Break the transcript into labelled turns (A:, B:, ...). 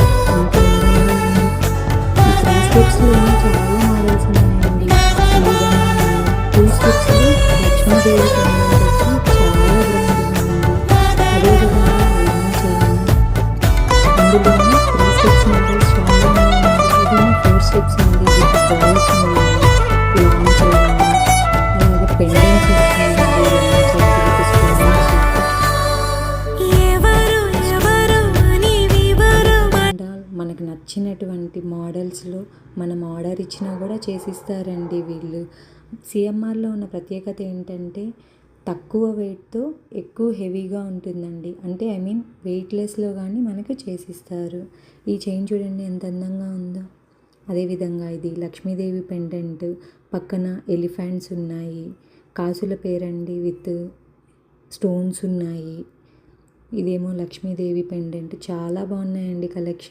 A: ఎంత అందంగా ఉంది. ఈ బ్రాస్లెట్స్లో చాలా మోడల్స్ ఉన్నాయండి. ఈ విధంగా ఉన్నాయి. ఫుల్ స్టిచ్లో లక్ష్మీదేవి పెండెంట్ వచ్చి చాలా గ్రాండ్గా ఉంది. అదేవిధంగా లాంగ్ చైన్, అందులోనే 3 స్టెప్స్ మోడల్స్ చాలా ఉన్నాయండి. ఇది 4 స్టెప్స్ ఉంది. విత్ బాల్స్ ఉన్నాయి. లాంగ్ చైన్ అలాగే పెండెంట్స్ వచ్చాయండి. Long chain with stones. మనకు నచ్చినటువంటి మోడల్స్లో మనం ఆర్డర్ ఇచ్చినా కూడా చేసిస్తారండి వీళ్ళు. సిఎంఆర్లో ఉన్న ప్రత్యేకత ఏంటంటే తక్కువ వెయిట్తో ఎక్కువ హెవీగా ఉంటుందండి. అంటే ఐ మీన్ వెయిట్లెస్లో కానీ మనకు చేసిస్తారు. ఈ చైన్ చూడండి ఎంత అందంగా ఉందో. అదేవిధంగా ఇది లక్ష్మీదేవి పెండెంట్, పక్కన ఎలిఫెంట్స్ ఉన్నాయి. కాసుల పేరండి విత్ స్టోన్స్ ఉన్నాయి. ఇదేమో లక్ష్మీదేవి పెండెంట్. చాలా బాగున్నాయండి కలెక్షన్.